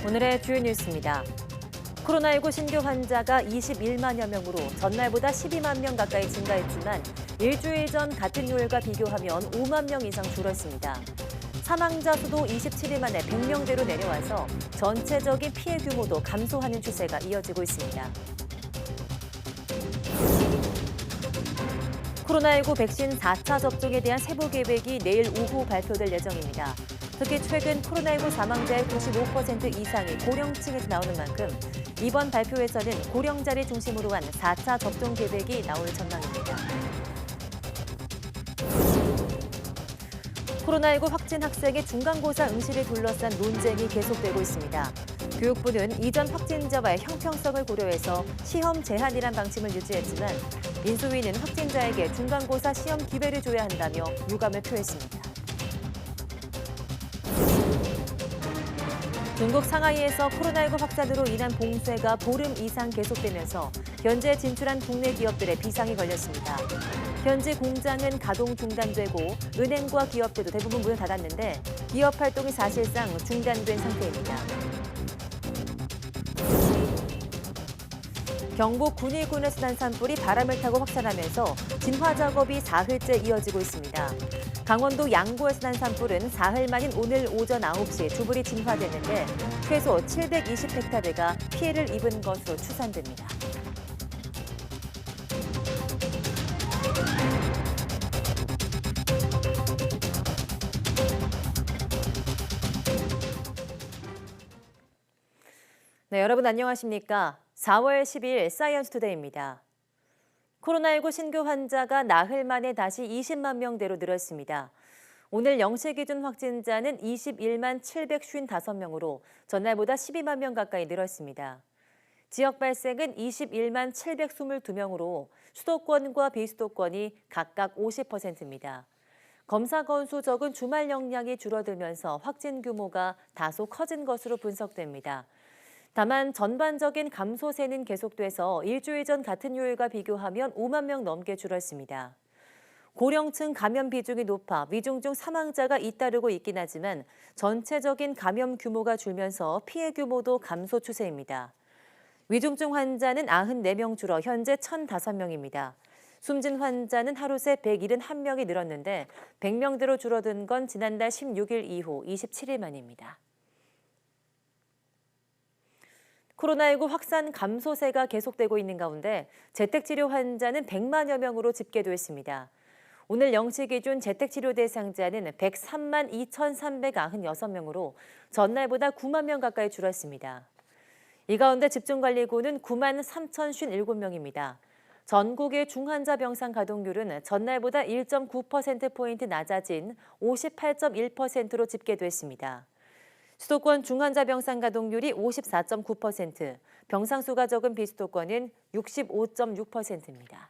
오늘의 주요 뉴스입니다. 코로나19 신규 환자가 21만여 명으로 전날보다 12만 명 가까이 증가했지만 일주일 전 같은 요일과 비교하면 5만 명 이상 줄었습니다. 사망자 수도 27일 만에 100명대로 내려와서 전체적인 피해 규모도 감소하는 추세가 이어지고 있습니다. 코로나19 백신 4차 접종에 대한 세부 계획이 내일 오후 발표될 예정입니다. 특히 최근 코로나19 사망자의 95% 이상이 고령층에서 나오는 만큼 이번 발표에서는 고령자를 중심으로 한 4차 접종 계획이 나올 전망입니다. 코로나19 확진 학생의 중간고사 응시를 둘러싼 논쟁이 계속되고 있습니다. 교육부는 이전 확진자와의 형평성을 고려해서 시험 제한이란 방침을 유지했지만 인수위는 확진자에게 중간고사 시험 기회를 줘야 한다며 유감을 표했습니다. 중국 상하이에서 코로나19 확산으로 인한 봉쇄가 보름 이상 계속되면서 현재 진출한 국내 기업들의 비상이 걸렸습니다. 현지 공장은 가동 중단되고 은행과 기업들도 대부분 문을 닫았는데 기업 활동이 사실상 중단된 상태입니다. 경북 군위군에서 난 산불이 바람을 타고 확산하면서 진화 작업이 사흘째 이어지고 있습니다. 강원도 양구에서 난 산불은 사흘 만인 오늘 오전 9시 주불이 진화됐는데 최소 720헥타르가 피해를 입은 것으로 추산됩니다. 네, 여러분 안녕하십니까? 4월 12일 사이언스 투데이입니다. 코로나19 신규 환자가 나흘 만에 다시 20만 명대로 늘었습니다. 오늘 0시 기준 확진자는 21만 755명으로 전날보다 12만 명 가까이 늘었습니다. 지역 발생은 21만 722명으로 수도권과 비수도권이 각각 50%입니다. 검사 건수 적은 주말 영향이 줄어들면서 확진 규모가 다소 커진 것으로 분석됩니다. 다만 전반적인 감소세는 계속돼서 일주일 전 같은 요일과 비교하면 5만 명 넘게 줄었습니다. 고령층 감염 비중이 높아 위중증 사망자가 잇따르고 있긴 하지만 전체적인 감염 규모가 줄면서 피해 규모도 감소 추세입니다. 위중증 환자는 94명 줄어 현재 1,005명입니다. 숨진 환자는 하루 새 171명이 늘었는데 100명대로 줄어든 건 지난달 16일 이후 27일 만입니다. 코로나19 확산 감소세가 계속되고 있는 가운데 재택치료 환자는 100만여 명으로 집계됐습니다. 오늘 0시 기준 재택치료 대상자는 103만 2,396명으로 전날보다 9만 명 가까이 줄었습니다. 이 가운데 집중관리군은 9만 3,057명입니다. 전국의 중환자 병상 가동률은 전날보다 1.9%포인트 낮아진 58.1%로 집계됐습니다. 수도권 중환자 병상 가동률이 54.9%, 병상 수가 적은 비수도권은 65.6%입니다.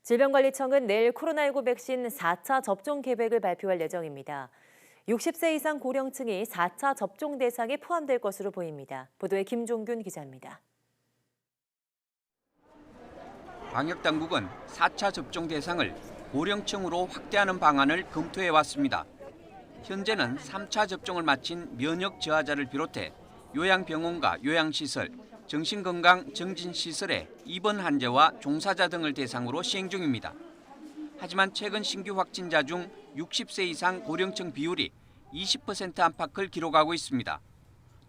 질병관리청은 내일 코로나19 백신 4차 접종 계획을 발표할 예정입니다. 60세 이상 고령층이 4차 접종 대상에 포함될 것으로 보입니다. 보도에 김종균 기자입니다. 방역당국은 4차 접종 대상을 고령층으로 확대하는 방안을 검토해왔습니다. 현재는 3차 접종을 마친 면역 저하자를 비롯해 요양병원과 요양시설, 정신건강 정진시설의 입원 환자와 종사자 등을 대상으로 시행 중입니다. 하지만 최근 신규 확진자 중 60세 이상 고령층 비율이 20% 안팎을 기록하고 있습니다.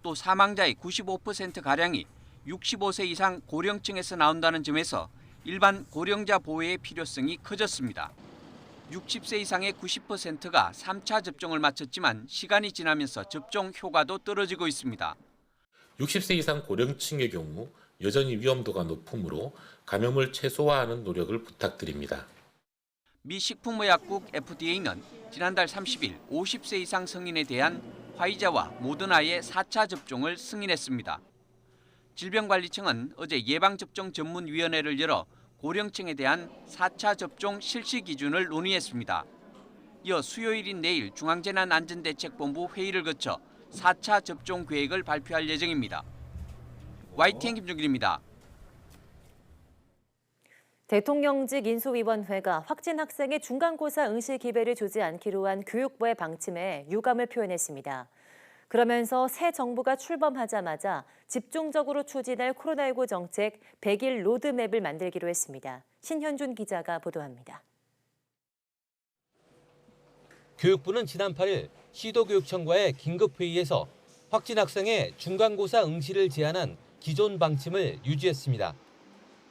또 사망자의 95%가량이 65세 이상 고령층에서 나온다는 점에서 일반 고령자 보호의 필요성이 커졌습니다. 60세 이상의 90%가 3차 접종을 마쳤지만 시간이 지나면서 접종 효과도 떨어지고 있습니다. 60세 이상 고령층의 경우 여전히 위험도가 높으므로 감염을 최소화하는 노력을 부탁드립니다. 미 식품의약국 FDA는 지난달 30일 50세 이상 성인에 대한 화이자와 모더나의 4차 접종을 승인했습니다. 질병관리청은 어제 예방접종 전문위원회를 열어 고령층에 대한 4차 접종 실시 기준을 논의했습니다. 이어 수요일인 내일 중앙재난안전대책본부 회의를 거쳐 4차 접종 계획을 발표할 예정입니다. YTN 김종길입니다. 대통령직 인수위원회가 확진 학생의 중간고사 응시 기회를 주지 않기로 한 교육부의 방침에 유감을 표현했습니다. 그러면서 새 정부가 출범하자마자 집중적으로 추진할 코로나19 정책 100일 로드맵을 만들기로 했습니다. 신현준 기자가 보도합니다. 교육부는 지난 8일 시도교육청과의 긴급회의에서 확진 학생의 중간고사 응시를 제한한 기존 방침을 유지했습니다.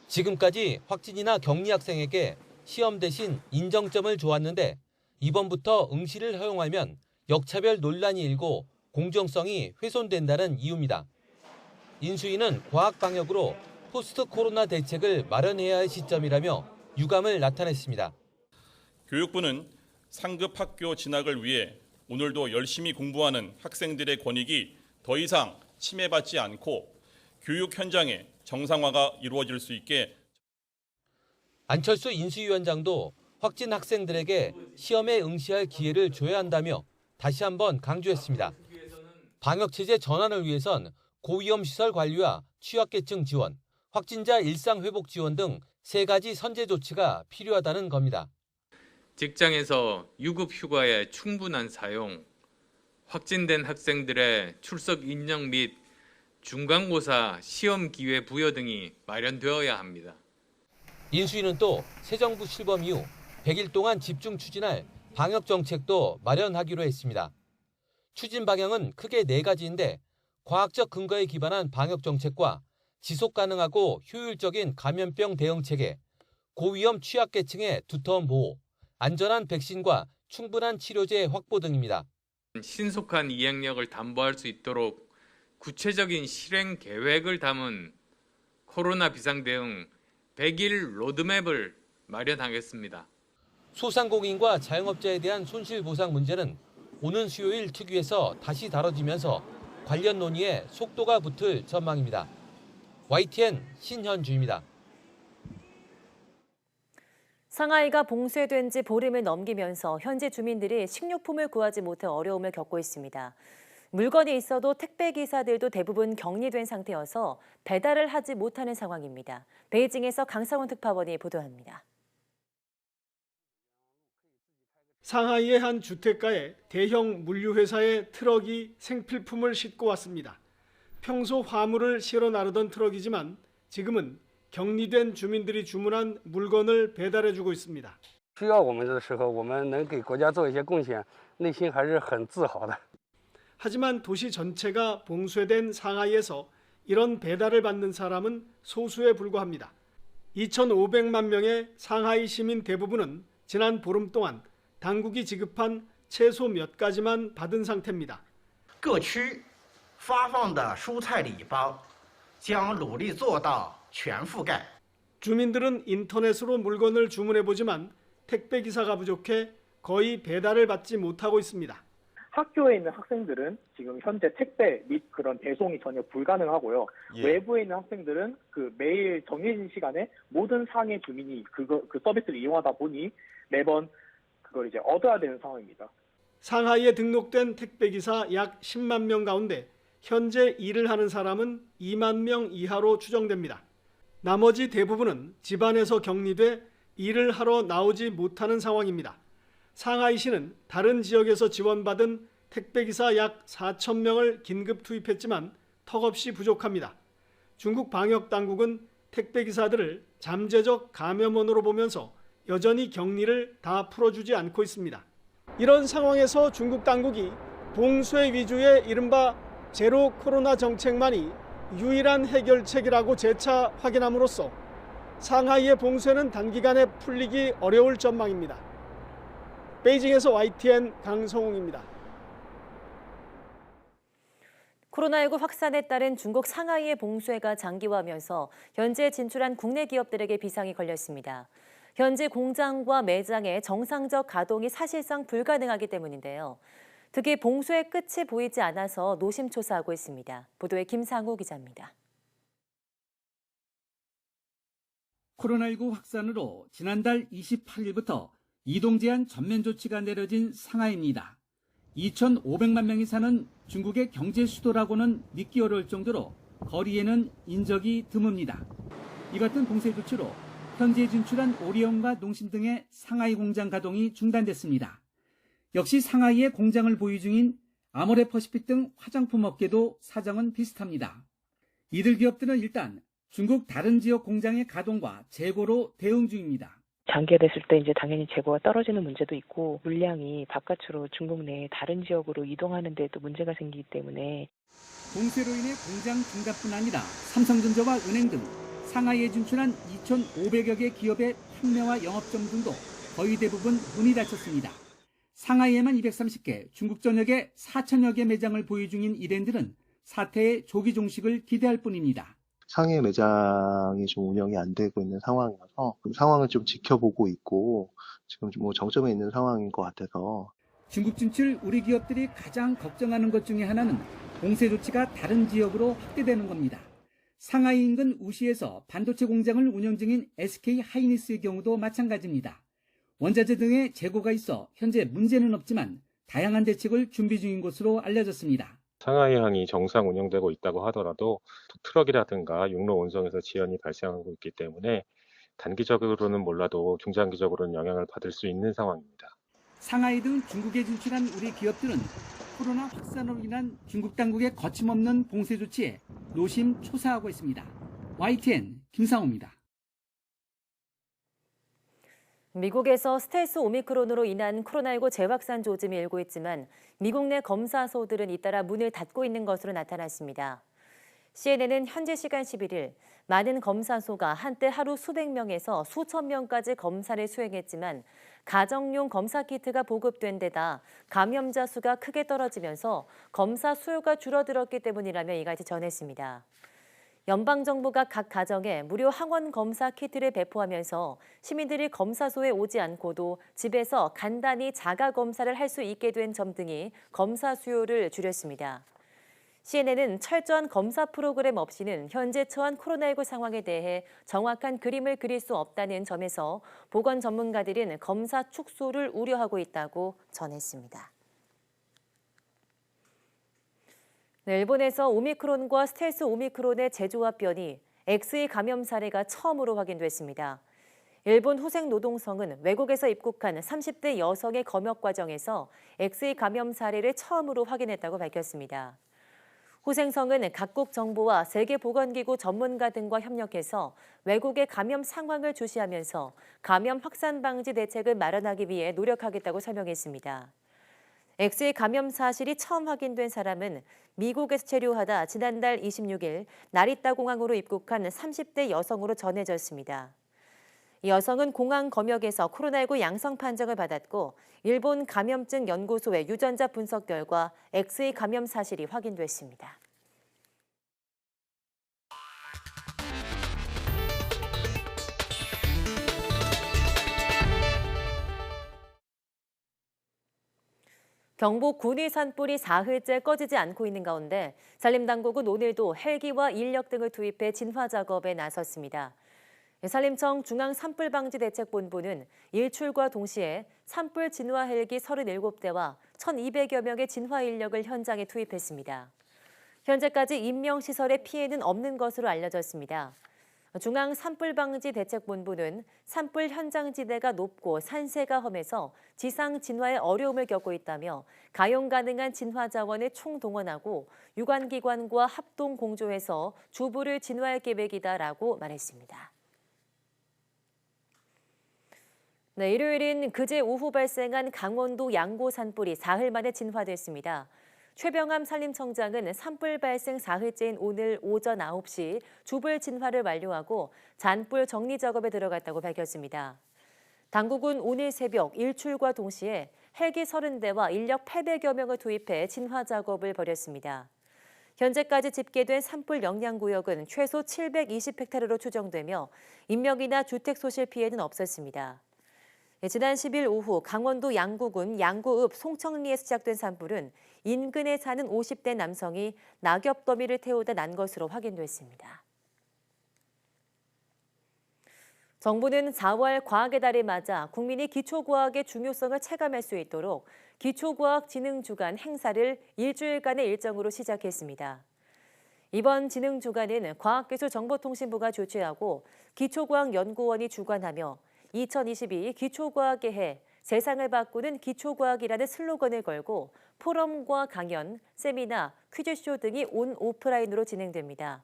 지금까지 확진이나 격리 학생에게 시험 대신 인정점을 줘왔는데 이번부터 응시를 허용하면 역차별 논란이 일고 공정성이 훼손된다는 이유입니다. 인수위는 과학 방역으로 포스트 코로나 대책을 마련해야 할 시점이라며 유감을 나타냈습니다. 교육부는 상급 학교 진학을 위해 오늘도 열심히 공부하는 학생들의 권익이 더 이상 침해받지 않고 교육 현장의 정상화가 이루어질 수 있게. 안철수 인수위원장도 확진 학생들에게 시험에 응시할 기회를 줘야 한다며 다시 한번 강조했습니다. 방역체제 전환을 위해선 고위험시설 관리와 취약계층 지원, 확진자 일상회복 지원 등 3가지 선제 조치가 필요하다는 겁니다. 직장에서 유급 휴가의 충분한 사용, 확진된 학생들의 출석 인정 및 중간고사 시험 기회 부여 등이 마련되어야 합니다. 인수위는 또 새 정부 출범 이후 100일 동안 집중 추진할 방역 정책도 마련하기로 했습니다. 추진 방향은 크게 4가지인데 과학적 근거에 기반한 방역 정책과 지속 가능하고 효율적인 감염병 대응 체계, 고위험 취약계층의 두터운 보호, 안전한 백신과 충분한 치료제 확보 등입니다. 신속한 이행력을 담보할 수 있도록 구체적인 실행 계획을 담은 코로나 비상 대응 100일 로드맵을 마련하겠습니다. 소상공인과 자영업자에 대한 손실보상 문제는 오는 수요일 특위에서 다시 다뤄지면서 관련 논의에 속도가 붙을 전망입니다. YTN 신현주입니다. 상하이가 봉쇄된 지 보름을 넘기면서 현지 주민들이 식료품을 구하지 못해 어려움을 겪고 있습니다. 물건이 있어도 택배기사들도 대부분 격리된 상태여서 배달을 하지 못하는 상황입니다. 베이징에서 강상훈 특파원이 보도합니다. 상하이의 한 주택가에 대형 물류회사의 트럭이 생필품을 싣고 왔습니다. 평소 화물을 실어 나르던 트럭이지만 지금은 격리된 주민들이 주문한 물건을 배달해주고 있습니다. 需要我们的时候，我们能给国家做一些贡献，内心还是很自豪的。 하지만 도시 전체가 봉쇄된 상하이에서 이런 배달을 받는 사람은 소수에 불과합니다. 2,500만 명의 상하이 시민 대부분은 지난 보름 동안 당국이 지급한 채소 몇 가지만 받은 상태입니다. 各区发放的蔬菜礼包将努力做到全覆盖. 주민들은 인터넷으로 물건을 주문해보지만 택배기사가 부족해 거의 배달을 받지 못하고 있습니다. 학교에 있는 학생들은 지금 현재 택배 및 그런 배송이 전혀 불가능하고요. 외부에 있는 학생들은 그 매일 정해진 시간에 모든 상해 주민이 그 서비스를 이용하다 보니 매번 그걸 이제 얻어야 되는 상황입니다. 상하이에 등록된 택배기사 약 10만 명 가운데 현재 일을 하는 사람은 2만 명 이하로 추정됩니다. 나머지 대부분은 집안에서 격리돼 일을 하러 나오지 못하는 상황입니다. 상하이시는 다른 지역에서 지원받은 택배기사 약 4천 명을 긴급 투입했지만 턱없이 부족합니다. 중국 방역당국은 택배기사들을 잠재적 감염원으로 보면서 여전히 격리를 다 풀어주지 않고 있습니다. 이런 상황에서 중국 당국이 봉쇄 위주의 이른바 제로 코로나 정책만이 유일한 해결책이라고 재차 확인함으로써 상하이의 봉쇄는 단기간에 풀리기 어려울 전망입니다. 베이징에서 YTN 강성웅입니다. 코로나19 확산에 따른 중국 상하이의 봉쇄가 장기화하면서 현지에 진출한 국내 기업들에게 비상이 걸렸습니다. 현지 공장과 매장의 정상적 가동이 사실상 불가능하기 때문인데요. 특히 봉쇄의 끝이 보이지 않아서 노심초사하고 있습니다. 보도에 김상우 기자입니다. 코로나19 확산으로 지난달 28일부터 이동 제한 전면 조치가 내려진 상하이입니다. 2,500만 명이 사는 중국의 경제 수도라고는 믿기 어려울 정도로 거리에는 인적이 드뭅니다. 이 같은 봉쇄 조치로 현지에 진출한 오리온과 농심 등의 상하이 공장 가동이 중단됐습니다. 역시 상하이에 공장을 보유 중인 아모레퍼시픽 등 화장품 업계도 사정은 비슷합니다. 이들 기업들은 일단 중국 다른 지역 공장의 가동과 재고로 대응 중입니다. 장기화됐을 때 이제 당연히 재고가 떨어지는 문제도 있고 물량이 바깥으로 중국 내 다른 지역으로 이동하는 데도 문제가 생기기 때문에 봉쇄로 인해 공장 중단뿐 아니라 삼성전자와 은행 등 상하이에 진출한 2,500여 개 기업의 판매와 영업점 등도 거의 대부분 문이 닫혔습니다. 상하이에만 230개, 중국 전역에 4,000여 개 매장을 보유 중인 이랜드는 사태의 조기 종식을 기대할 뿐입니다. 상해 매장이 좀 운영이 안 되고 있는 상황이어서 상황을 좀 지켜보고 있고 지금 뭐 정점에 있는 상황인 것 같아서. 중국 진출 우리 기업들이 가장 걱정하는 것 중에 하나는 봉쇄 조치가 다른 지역으로 확대되는 겁니다. 상하이 인근 우시에서 반도체 공장을 운영 중인 SK 하이닉스의 경우도 마찬가지입니다. 원자재 등의 재고가 있어 현재 문제는 없지만 다양한 대책을 준비 중인 것으로 알려졌습니다. 상하이항이 정상 운영되고 있다고 하더라도 트럭이라든가 육로 운송에서 지연이 발생하고 있기 때문에 단기적으로는 몰라도 중장기적으로는 영향을 받을 수 있는 상황입니다. 상하이 등 중국에 진출한 우리 기업들은 코로나 확산으로 인한 중국 당국의 거침없는 봉쇄 조치에 노심초사하고 있습니다. YTN 김상호입니다. 미국에서 스텔스 오미크론으로 인한 코로나19 재확산 조짐이 일고 있지만 미국 내 검사소들은 잇따라 문을 닫고 있는 것으로 나타났습니다. CNN은 현지 시간 11일 많은 검사소가 한때 하루 수백 명에서 수천 명까지 검사를 수행했지만 가정용 검사 키트가 보급된 데다 감염자 수가 크게 떨어지면서 검사 수요가 줄어들었기 때문이라며 이같이 전했습니다. 연방정부가 각 가정에 무료 항원 검사 키트를 배포하면서 시민들이 검사소에 오지 않고도 집에서 간단히 자가 검사를 할 수 있게 된 점 등이 검사 수요를 줄였습니다. CNN은 철저한 검사 프로그램 없이는 현재 처한 코로나19 상황에 대해 정확한 그림을 그릴 수 없다는 점에서 보건 전문가들은 검사 축소를 우려하고 있다고 전했습니다. 네, 일본에서 오미크론과 스텔스 오미크론의 재조합 변이 XE 감염 사례가 처음으로 확인됐습니다. 일본 후생노동성은 외국에서 입국한 30대 여성의 검역 과정에서 XE 감염 사례를 처음으로 확인했다고 밝혔습니다. 후생성은 각국 정부와 세계보건기구 전문가 등과 협력해서 외국의 감염 상황을 주시하면서 감염 확산 방지 대책을 마련하기 위해 노력하겠다고 설명했습니다. XE 감염 사실이 처음 확인된 사람은 미국에서 체류하다 지난달 26일 나리타 공항으로 입국한 30대 여성으로 전해졌습니다. 이 여성은 공항 검역에서 코로나19 양성 판정을 받았고 일본 감염증 연구소의 유전자 분석 결과 XE 감염 사실이 확인됐습니다. 경북 군위 산불이 사흘째 꺼지지 않고 있는 가운데 산림당국은 오늘도 헬기와 인력 등을 투입해 진화 작업에 나섰습니다. 산림청 중앙산불방지대책본부는 일출과 동시에 산불 진화 헬기 37대와 1,200여 명의 진화 인력을 현장에 투입했습니다. 현재까지 인명시설의 피해는 없는 것으로 알려졌습니다. 중앙산불방지대책본부는 산불 현장지대가 높고 산세가 험해서 지상 진화에 어려움을 겪고 있다며 가용 가능한 진화 자원을 총동원하고 유관기관과 합동 공조해서 주부를 진화할 계획이다라고 말했습니다. 네, 일요일인 그제 오후 발생한 강원도 양구 산불이 사흘 만에 진화됐습니다. 최병암 산림청장은 산불 발생 사흘째인 오늘 오전 9시 주불 진화를 완료하고 잔불 정리 작업에 들어갔다고 밝혔습니다. 당국은 오늘 새벽 일출과 동시에 헬기 30대와 인력 800여 명을 투입해 진화 작업을 벌였습니다. 현재까지 집계된 산불 영향구역은 최소 720헥타르로 추정되며 인명이나 주택 소실 피해는 없었습니다. 지난 10일 오후 강원도 양구군 양구읍 송청리에서 시작된 산불은 인근에 사는 50대 남성이 낙엽 더미를 태우다 난 것으로 확인됐습니다. 정부는 4월 과학의 달을 맞아 국민이 기초과학의 중요성을 체감할 수 있도록 기초과학진흥주간 행사를 일주일간의 일정으로 시작했습니다. 이번 진흥주간은 과학기술정보통신부가 주최하고 기초과학연구원이 주관하며 2022 기초과학의 해 세상을 바꾸는 기초과학이라는 슬로건을 걸고 포럼과 강연, 세미나, 퀴즈쇼 등이 온 오프라인으로 진행됩니다.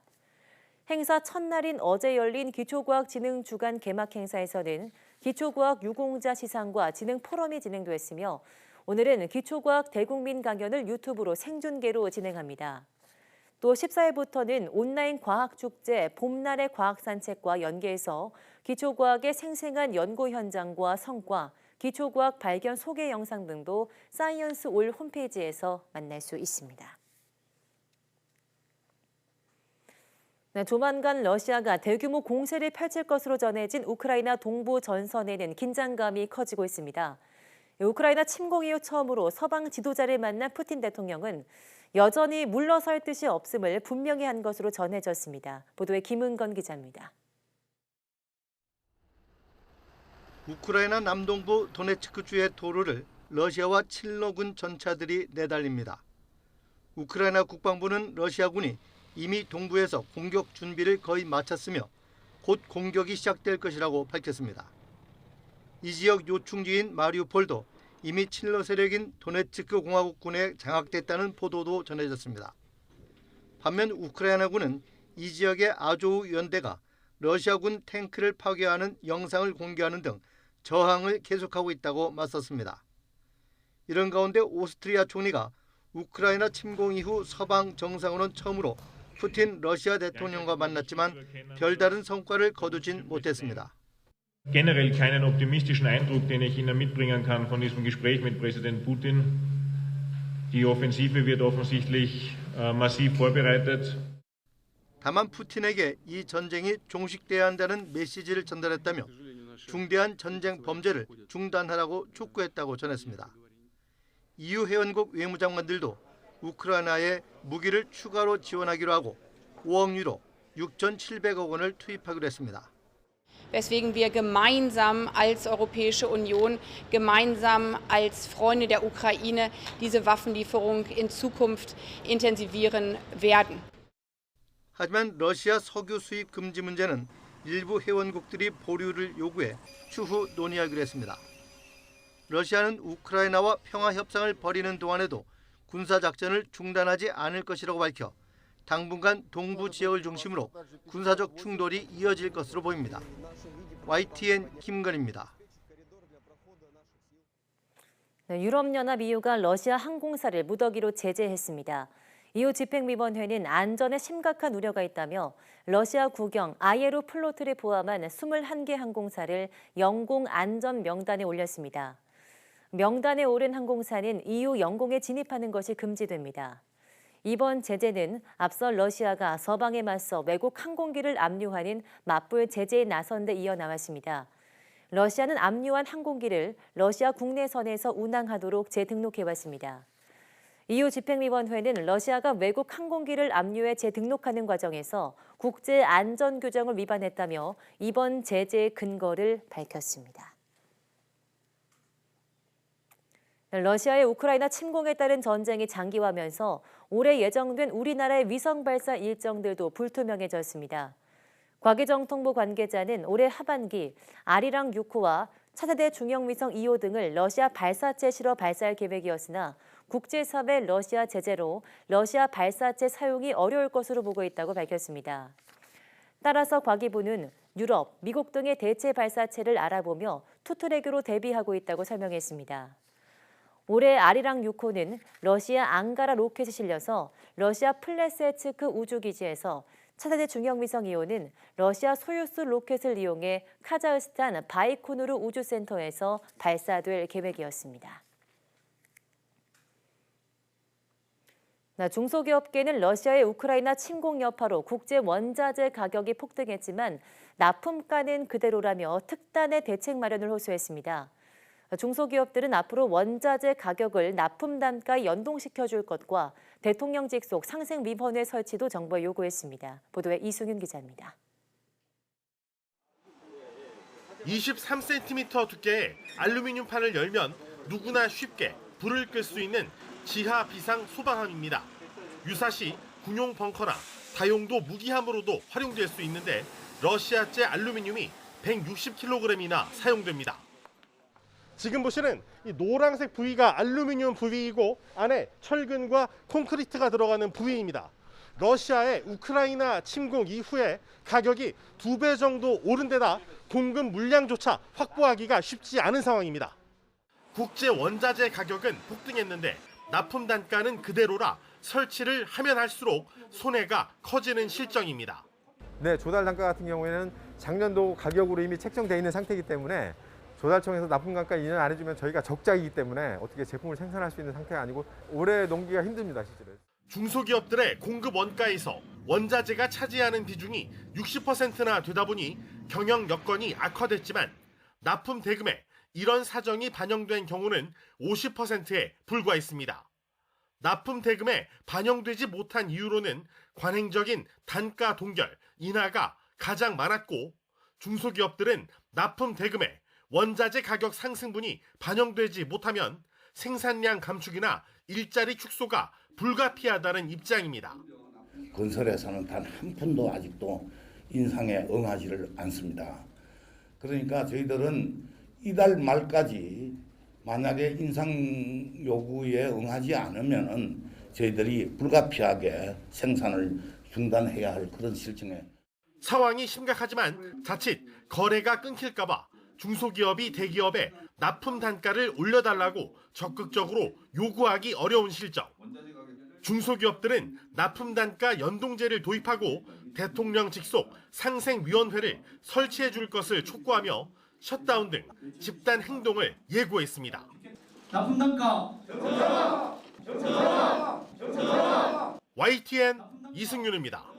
행사 첫날인 어제 열린 기초과학진흥 주간 개막 행사에서는 기초과학 유공자 시상과 진흥 포럼이 진행됐으며 오늘은 기초과학 대국민 강연을 유튜브로 생중계로 진행합니다. 또 14일부터는 온라인 과학축제 봄날의 과학산책과 연계해서 기초과학의 생생한 연구 현장과 성과, 기초과학 발견 소개 영상 등도 사이언스 올 홈페이지에서 만날 수 있습니다. 조만간 러시아가 대규모 공세를 펼칠 것으로 전해진 우크라이나 동부 전선에는 긴장감이 커지고 있습니다. 우크라이나 침공 이후 처음으로 서방 지도자를 만난 푸틴 대통령은 여전히 물러설 뜻이 없음을 분명히 한 것으로 전해졌습니다. 보도에 김은건 기자입니다. 우크라이나 남동부 도네츠크주의 도로를 러시아와 칠로군 전차들이 내달립니다. 우크라이나 국방부는 러시아군이 이미 동부에서 공격 준비를 거의 마쳤으며 곧 공격이 시작될 것이라고 밝혔습니다. 이 지역 요충지인 마리우폴도 이미 친러 세력인 도네츠크 공화국군에 장악됐다는 보도도 전해졌습니다. 반면 우크라이나군은 이 지역의 아조우 연대가 러시아군 탱크를 파괴하는 영상을 공개하는 등 저항을 계속하고 있다고 맞섰습니다. 이런 가운데 오스트리아 총리가 우크라이나 침공 이후 서방 정상으로는 처음으로 푸틴 러시아 대통령과 만났지만 별다른 성과를 거두진 못했습니다. Generell keinen optimistischen Eindruck, den ich Ihnen mitbringen kann von diesem Gespräch mit Präsident Putin. Die Offensive wird offensichtlich massiv vorbereitet. 다만 푸틴에게 이 전쟁이 종식돼야 한다는 메시지를 전달했다며 중대한 전쟁 범죄를 중단하라고 촉구했다고 전했습니다. EU 회원국 외무장관들도 우크라이나에 무기를 추가로 지원하기로 하고 5억 유로, 6,700억 원을 투입하기로 했습니다. Weswegen wir gemeinsam als Europäische Union, gemeinsam als Freunde der Ukraine diese Waffenlieferung in Zukunft intensivieren werden. 하지만 러시아 석유 수입 금지 문제는 일부 회원국들이 보류를 요구해 추후 논의하기로 했습니다. 러시아는 우크라이나와 평화 협상을 벌이는 동안에도 군사작전을 중단하지 않을 것이라고 밝혀 당분간 동부 지역을 중심으로 군사적 충돌이 이어질 것으로 보입니다. YTN 김건희입니다. 유럽연합 EU가 러시아 항공사를 무더기로 제재했습니다. EU 집행위원회는 안전에 심각한 우려가 있다며 러시아 국영 아예로 플로트를 포함한 21개 항공사를 영공 안전 명단에 올렸습니다. 명단에 오른 항공사는 EU 영공에 진입하는 것이 금지됩니다. 이번 제재는 앞서 러시아가 서방에 맞서 외국 항공기를 압류하는 맞불 제재에 나선 데 이어 나왔습니다. 러시아는 압류한 항공기를 러시아 국내선에서 운항하도록 재등록해왔습니다. EU 집행위원회는 러시아가 외국 항공기를 압류해 재등록하는 과정에서 국제 안전 규정을 위반했다며 이번 제재의 근거를 밝혔습니다. 러시아의 우크라이나 침공에 따른 전쟁이 장기화하면서 올해 예정된 우리나라의 위성 발사 일정들도 불투명해졌습니다. 과기정통부 관계자는 올해 하반기 아리랑 6호와 차세대 중형위성 2호 등을 러시아 발사체 실어 발사할 계획이었으나 국제사회 러시아 제재로 러시아 발사체 사용이 어려울 것으로 보고 있다고 밝혔습니다. 따라서 과기부는 유럽, 미국 등의 대체 발사체를 알아보며 투트랙으로 대비하고 있다고 설명했습니다. 올해 아리랑 6호는 러시아 앙가라 로켓이 실려서 러시아 플레세츠크 우주기지에서 차세대 중형위성 2호는 러시아 소유스 로켓을 이용해 카자흐스탄 바이코누르 우주센터에서 발사될 계획이었습니다. 중소기업계는 러시아의 우크라이나 침공 여파로 국제 원자재 가격이 폭등했지만 납품가는 그대로라며 특단의 대책 마련을 호소했습니다. 중소기업들은 앞으로 원자재 가격을 납품 단가에 연동시켜줄 것과 대통령 직속 상생위원회 설치도 정부에 요구했습니다. 보도에 이승윤 기자입니다. 23cm 두께의 알루미늄 판을 열면 누구나 쉽게 불을 끌 수 있는 지하 비상 소방함입니다. 유사시 군용 벙커나 다용도 무기함으로도 활용될 수 있는데 러시아제 알루미늄이 160kg이나 사용됩니다. 지금 보시는 이 노란색 부위가 알루미늄 부위이고 안에 철근과 콘크리트가 들어가는 부위입니다. 러시아의 우크라이나 침공 이후에 가격이 2배 정도 오른 데다 공급 물량조차 확보하기가 쉽지 않은 상황입니다. 국제 원자재 가격은 폭등했는데 납품 단가는 그대로라 설치를 하면 할수록 손해가 커지는 실정입니다. 네, 조달 단가 같은 경우에는 작년도 가격으로 이미 책정되어 있는 상태이기 때문에 조달청에서 납품 단가 2년 안 해주면 저희가 적자이기 때문에 어떻게 제품을 생산할 수 있는 상태가 아니고 오래 넘기기가 힘듭니다, 실제로. 중소기업들의 공급 원가에서 원자재가 차지하는 비중이 60%나 되다 보니 경영 여건이 악화됐지만 납품 대금에 이런 사정이 반영된 경우는 50%에 불과했습니다. 납품 대금에 반영되지 못한 이유로는 관행적인 단가 동결, 인하가 가장 많았고 중소기업들은 납품 대금에 원자재 가격 상승분이 반영되지 못하면 생산량 감축이나 일자리 축소가 불가피하다는 입장입니다. 건설에서는 단 한 푼도 아직도 인상에 응하지를 않습니다. 그러니까 저희들은 이달 말까지 만약에 인상 요구에 응하지 않으면은 저희들이 불가피하게 생산을 중단해야 할 그런 실정에. 상황이 심각하지만 자칫 거래가 끊길까봐 중소기업이 대기업에 납품 단가를 올려달라고 적극적으로 요구하기 어려운 실정. 중소기업들은 납품 단가 연동제를 도입하고 대통령 직속 상생위원회를 설치해 줄 것을 촉구하며 셧다운 등 집단 행동을 예고했습니다. 납품 단가 YTN 이승윤입니다.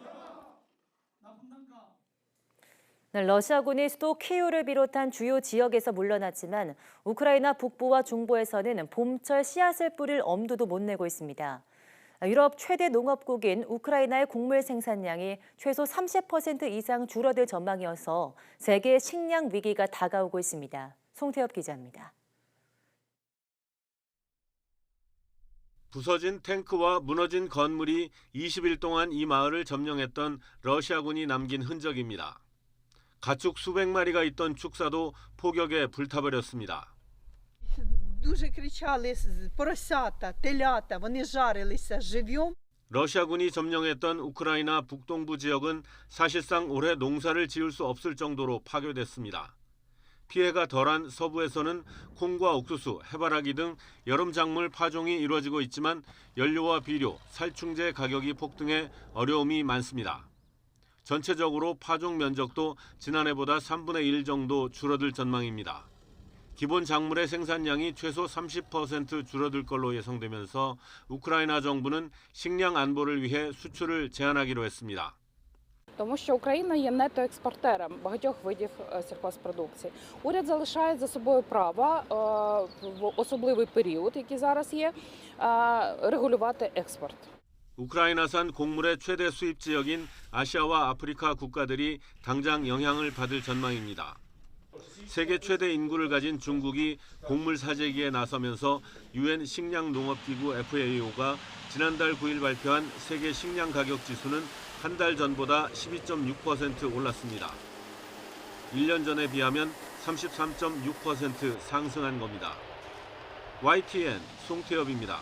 네, 러시아군이 수도 키이우를 비롯한 주요 지역에서 물러났지만 우크라이나 북부와 중부에서는 봄철 씨앗을 뿌릴 엄두도 못 내고 있습니다. 유럽 최대 농업국인 우크라이나의 곡물 생산량이 최소 30% 이상 줄어들 전망이어서 세계 식량 위기가 다가오고 있습니다. 송태엽 기자입니다. 부서진 탱크와 무너진 건물이 20일 동안 이 마을을 점령했던 러시아군이 남긴 흔적입니다. 가축 수백 마리가 있던 축사도 폭격에 불타버렸습니다. Дуже кричали поросята, телята, вони жарилися живьом. 러시아군이 점령했던 우크라이나 북동부 지역은 사실상 올해 농사를 지을 수 없을 정도로 파괴됐습니다. 피해가 덜한 서부에서는 콩과 옥수수, 해바라기 등 여름 작물 파종이 이루어지고 있지만 연료와 비료, 살충제 가격이 폭등해 어려움이 많습니다. 전체적으로 파종 면적도 지난해보다 3분의 1 정도 줄어들 전망입니다. 기본 작물의 생산량이 최소 30% 줄어들 걸로 예상되면서 우크라이나 정부는 식량 안보를 위해 수출을 제한하기로 했습니다. Тому що Україна є нетоекспортером багатьох видів сільхозпродукції. Уряд залишає за собою право в особливий період, який зараз є, регулювати експорт. 우크라이나산 곡물의 최대 수입 지역인 아시아와 아프리카 국가들이 당장 영향을 받을 전망입니다. 세계 최대 인구를 가진 중국이 곡물 사재기에 나서면서 유엔 식량농업기구 FAO가 지난달 9일 발표한 세계 식량 가격 지수는 한 달 전보다 12.6% 올랐습니다. 1년 전에 비하면 33.6% 상승한 겁니다. YTN 송태엽입니다.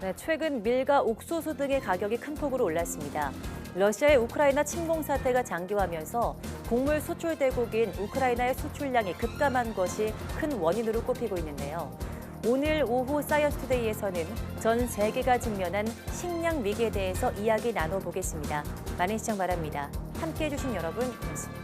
네, 최근 밀과 옥수수 등의 가격이 큰 폭으로 올랐습니다. 러시아의 우크라이나 침공 사태가 장기화하면서 곡물 수출 대국인 우크라이나의 수출량이 급감한 것이 큰 원인으로 꼽히고 있는데요. 오늘 오후 사이언스투데이에서는 전 세계가 직면한 식량 위기에 대해서 이야기 나눠보겠습니다. 많은 시청 바랍니다. 함께해 주신 여러분 고맙습니다.